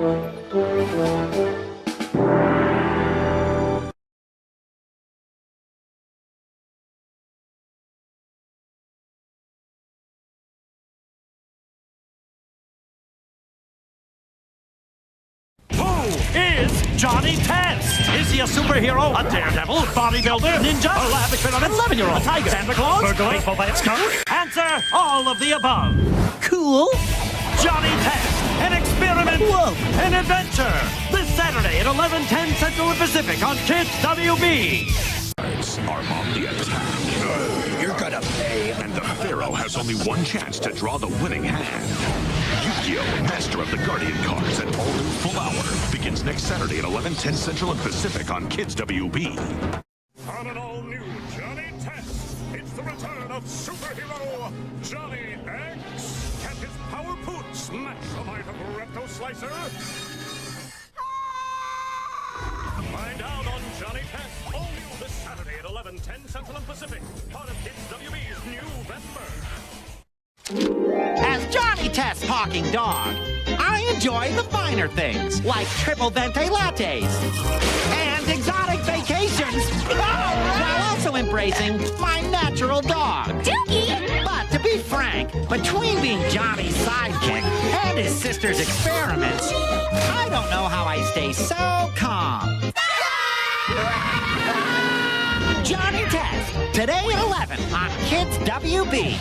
Is Johnny Test? Is he a superhero, a daredevil, bodybuilder, ninja, a lab experiment, 11-year-old, a tiger, Santa Claus, burglar, baseball bat, skunk? Answer all of the above. Cool. Johnny Test, an experiment, whoa, an adventure. This Saturday at 11:10 Central and Pacific on Kids WB. You're gonna pay. And the Pharaoh has only one chance to draw the winning hand. Yu-Gi-Oh! Master of the Guardian cards and all new Full Hour begins next Saturday at 11:10 Central and Pacific on Kids WB. On an all-new Johnny Test, it's the return of superhero Johnny X. Can his power poot smash the might of Krypto Slicer? Find out on Johnny Test, all new this Saturday at 11:10 Central and Pacific, part of Kids WB's new Vesper. As Johnny Test's talking dog, I enjoy the finer things, like triple venti lattes and exotic vacations, while also embracing my natural dog. Doogie! But to be frank, between being Johnny's sidekick and his sister's experiments, I don't know how I stay so calm. Johnny Test, today at 11 on Kids WB.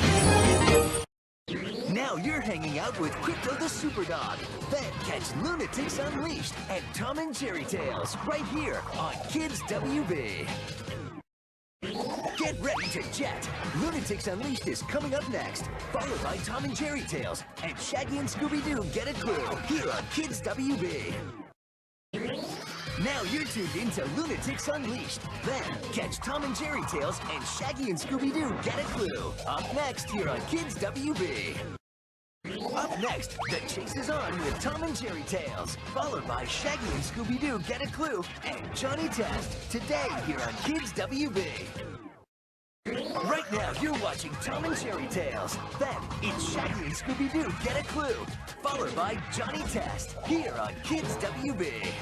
Now you're hanging out with Krypto the Superdog. Then catch Lunatics Unleashed and Tom and Jerry Tales right here on Kids WB. Get ready to jet. Lunatics Unleashed is coming up next, followed by Tom and Jerry Tales and Shaggy and Scooby-Doo Get a Clue here on Kids WB. Now you're tuned into Lunatics Unleashed. Then catch Tom and Jerry Tales and Shaggy and Scooby-Doo Get a Clue up next here on Kids WB. Up next, the chase is on with Tom and Jerry Tales, followed by Shaggy and Scooby-Doo Get a Clue and Johnny Test, today here on Kids WB. Right now, you're watching Tom and Jerry Tales. Then, it's Shaggy and Scooby-Doo Get a Clue, followed by Johnny Test, here on Kids WB.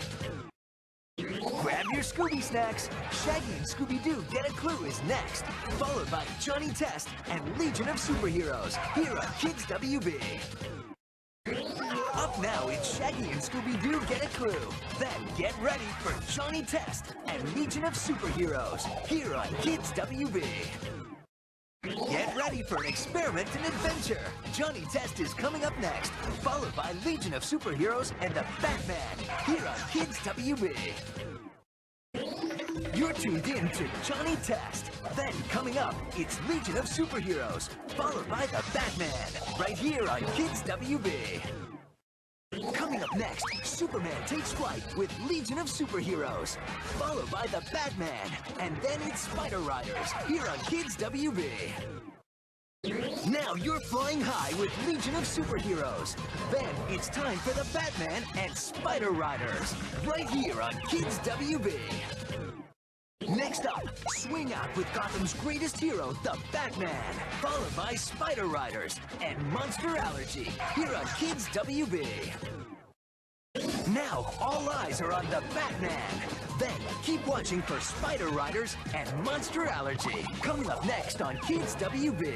Grab your Scooby snacks. Shaggy and Scooby-Doo Get a Clue is next, followed by Johnny Test and Legion of Superheroes, here on Kids WB. Up now, it's Shaggy and Scooby-Doo Get a Clue. Then get ready for Johnny Test and Legion of Superheroes, here on Kids WB. Get ready for an experiment and adventure. Johnny Test is coming up next, followed by Legion of Superheroes and the Batman, here on Kids WB. You're tuned in to Johnny Test. Then coming up, it's Legion of Superheroes, followed by the Batman, right here on Kids WB. Coming up next, Superman takes flight with Legion of Superheroes, followed by the Batman, and then it's Spider Riders, here on Kids WB. Now you're flying high with Legion of Superheroes. Then it's time for the Batman and Spider Riders, right here on Kids WB. Next up, swing out with Gotham's greatest hero, the Batman, followed by Spider Riders and Monster Allergy, here on Kids WB. Now, all eyes are on the Batman. Then, keep watching for Spider Riders and Monster Allergy, coming up next on Kids WB.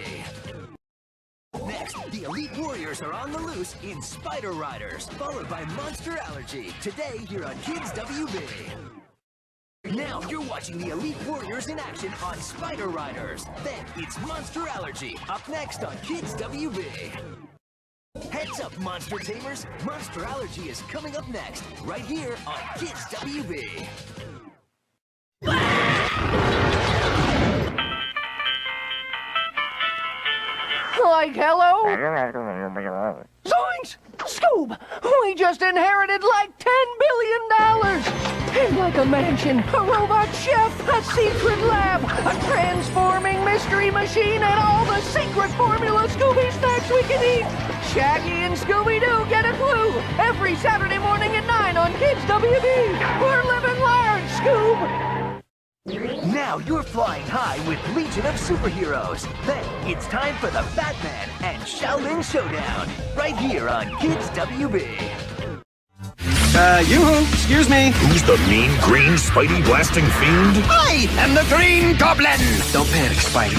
Next, the Elite Warriors are on the loose in Spider Riders, followed by Monster Allergy, today here on Kids WB. Now you're watching the Elite Warriors in action on Spider Riders. Then it's Monster Allergy, up next on Kids WB. Heads up, Monster Tamers! Monster Allergy is coming up next, right here on Kids WB. Like, hello? Zoinks! Scoob! We just inherited like $10 billion! And like a mansion, a robot chef, a secret lab, a transforming mystery machine, and all the secret formula Scooby snacks we can eat! Shaggy and Scooby-Doo Get a Clue! Every Saturday morning at 9 on Kids WB! We're living large, Scoob! Now you're flying high with Legion of Superheroes. Then it's time for the Batman and Shaolin Showdown, right here on Kids WB. Yoo-hoo, excuse me. Who's the mean green Spidey blasting fiend? I am the Green Goblin! Don't panic, Spidey.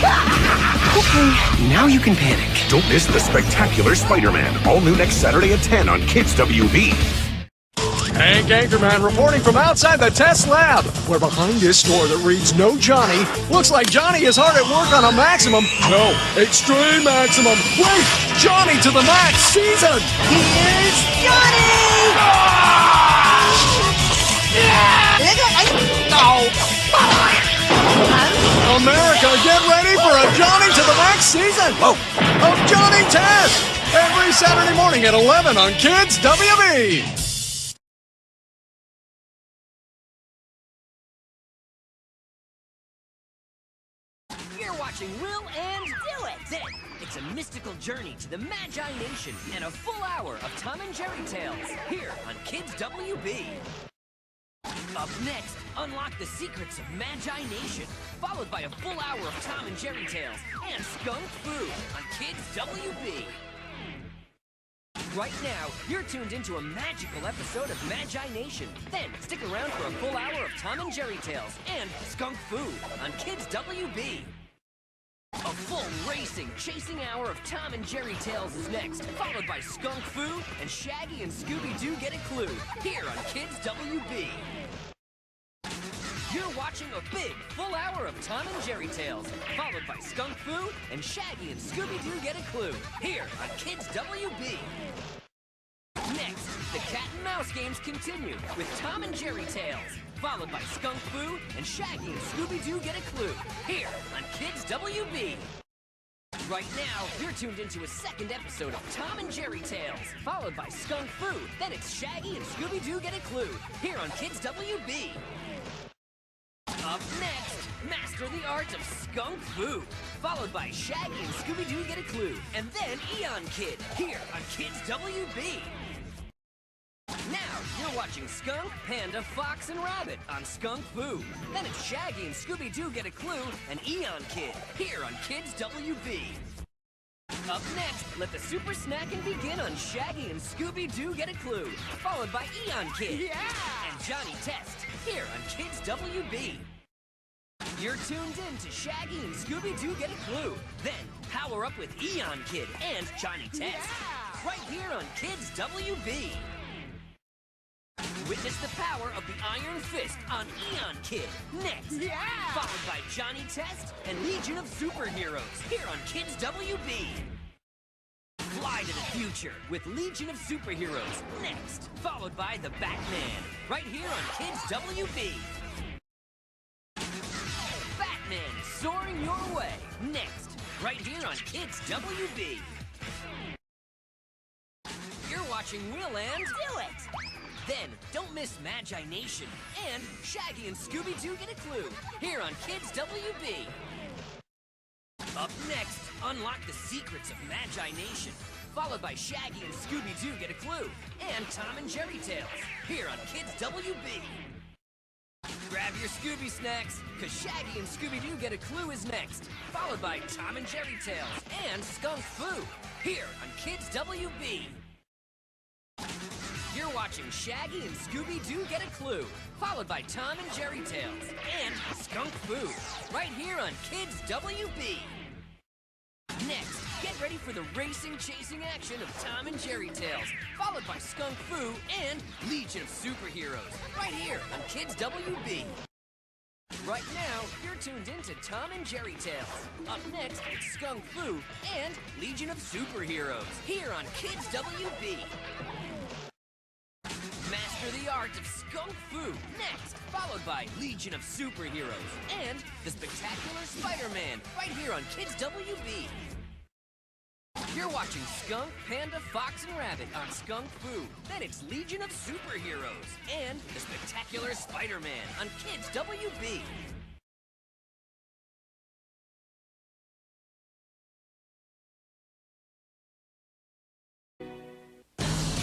Okay, now you can panic. Don't miss the spectacular Spider-Man, all new next Saturday at 10 on Kids WB. Hank Anchorman reporting from outside the test lab. We're behind this store that reads No Johnny. Looks like Johnny is hard at work on a maximum. No, extreme maximum. Wait, Johnny to the max season. Here's Johnny! America, get ready for a Johnny to the max season of Johnny Test. Every Saturday morning at 11 on Kids WB. You're watching Will and Do It! Then, it's a mystical journey to the Magi-Nation and a full hour of Tom and Jerry tales here on Kids WB. Up next, unlock the secrets of Magi-Nation, followed by a full hour of Tom and Jerry tales and Skunk Fu on Kids WB. Right now, you're tuned into a magical episode of Magi-Nation. Then, stick around for a full hour of Tom and Jerry tales and Skunk Fu on Kids WB. A full racing, chasing hour of Tom and Jerry tales is next, followed by Skunk Fu and Shaggy and Scooby-Doo Get a Clue, here on Kids WB. You're watching a big, full hour of Tom and Jerry tales, followed by Skunk Fu and Shaggy and Scooby-Doo Get a Clue, here on Kids WB. Next, the cat and mouse games continue with Tom and Jerry tales, followed by Skunk Fu and Shaggy and Scooby-Doo Get a Clue, here on Kids WB. Right now, you're tuned into a second episode of Tom and Jerry tales, followed by Skunk Fu. Then it's Shaggy and Scooby-Doo Get a Clue, here on Kids WB. Up next, master the art of Skunk Fu, followed by Shaggy and Scooby-Doo Get a Clue, and then Eon Kid, here on Kids WB. Now, you're watching Skunk, Panda, Fox, and Rabbit on Skunk Fu. Then it's Shaggy and Scooby-Doo Get a Clue and Eon Kid, here on Kids WB. Up next, let the super snacking begin on Shaggy and Scooby-Doo Get a Clue, followed by Eon Kid and Johnny Test, here on Kids WB. You're tuned in to Shaggy and Scooby-Doo Get a Clue. Then, power up with Eon Kid and Johnny Test, right here on Kids WB. Witness the power of the Iron Fist on Eon Kid next, followed by Johnny Test and Legion of Superheroes here on Kids WB. Fly to the future with Legion of Superheroes next, followed by the Batman right here on Kids WB. Batman is soaring your way next, right here on Kids WB. You're watching Will and Do It! Then, don't miss Magi-Nation and Shaggy and Scooby-Doo Get a Clue, here on Kids WB. Up next, unlock the secrets of Magi-Nation, followed by Shaggy and Scooby-Doo Get a Clue, and Tom and Jerry tales, here on Kids WB. Grab your Scooby snacks, cause Shaggy and Scooby-Doo Get a Clue is next, followed by Tom and Jerry tales and Skunk Fu, here on Kids WB. You're watching Shaggy and Scooby-Doo Get a Clue, followed by Tom and Jerry tales and Skunk Fu, right here on Kids WB. Next, get ready for the racing, chasing action of Tom and Jerry tales, followed by Skunk Fu and Legion of Superheroes, right here on Kids WB. Right now, you're tuned into Tom and Jerry tales. Up next, it's Skunk Fu and Legion of Superheroes, here on Kids WB. Master the art of Skunk Fu next, followed by Legion of Superheroes and the Spectacular Spider-Man, right here on Kids WB. You're watching Skunk, Panda, Fox, and Rabbit on Skunk Fu. Then it's Legion of Superheroes and the Spectacular Spider-Man on Kids WB.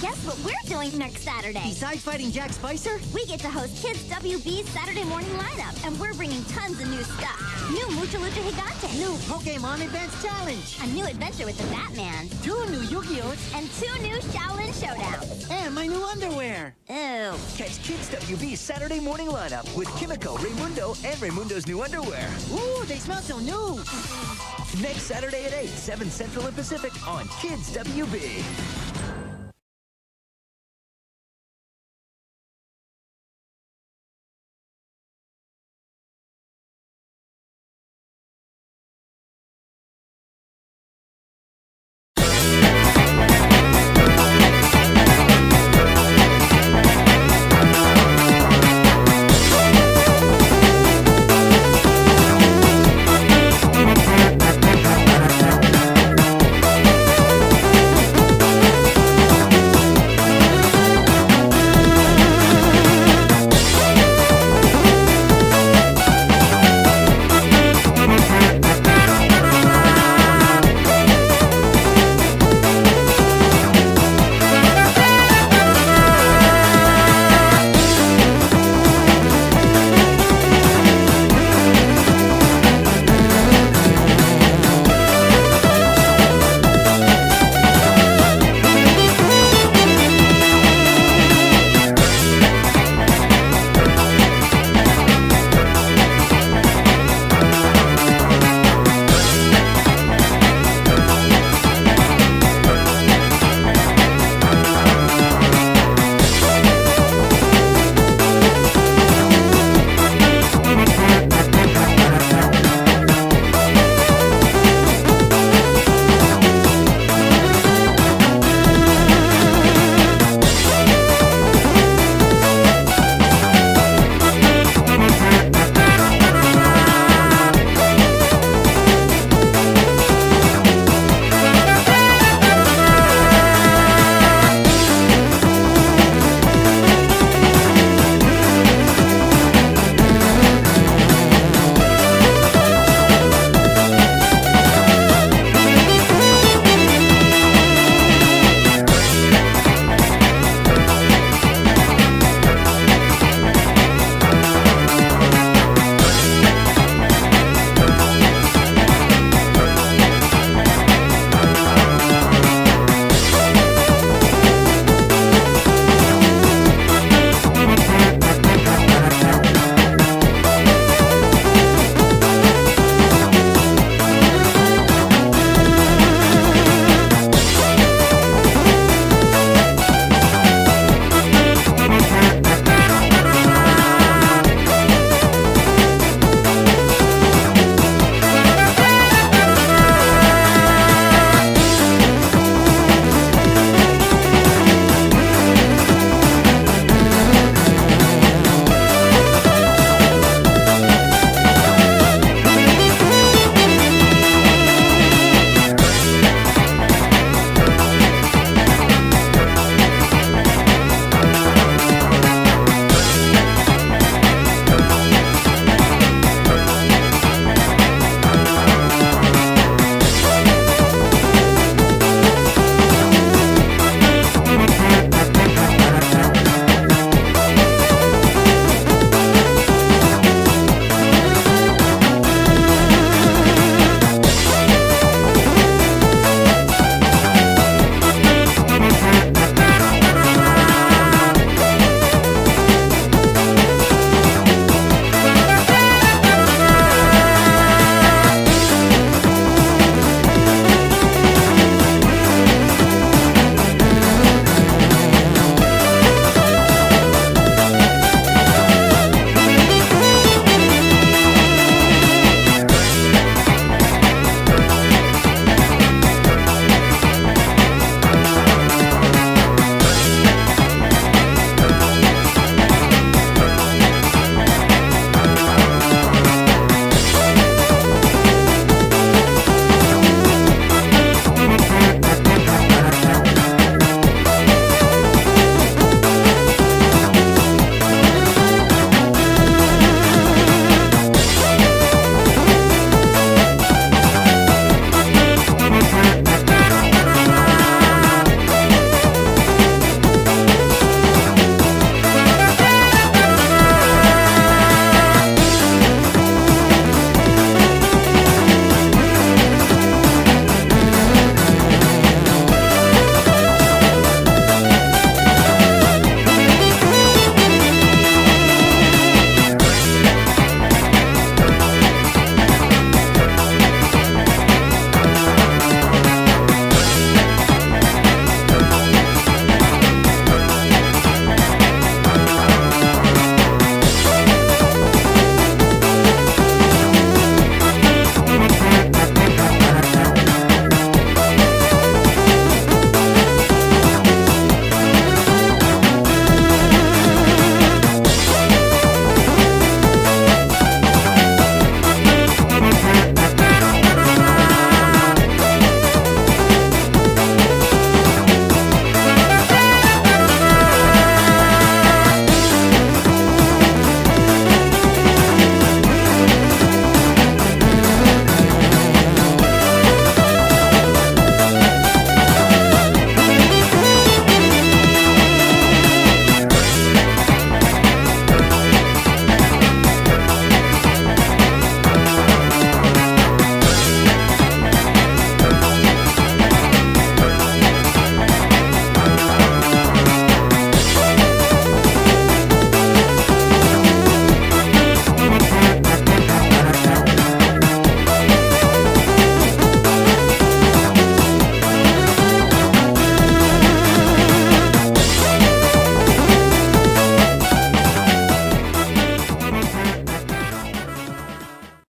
Guess what we're doing next Saturday? Besides fighting Jack Spicer, We get to host Kids WB's Saturday morning lineup, and we're bringing tons of new stuff. New Mucha Lucha Gigante. new Pokemon Advance Challenge, A new adventure with the Batman. 2 new Yu-Gi-Ohs, And 2 new Shaolin Showdowns. and my new underwear. Ew. Catch Kids WB Saturday morning lineup with Kimiko, Raymundo, and Raymundo's new underwear. Ooh, they smell so new. Next Saturday at 8, 7 Central and Pacific on Kids WB.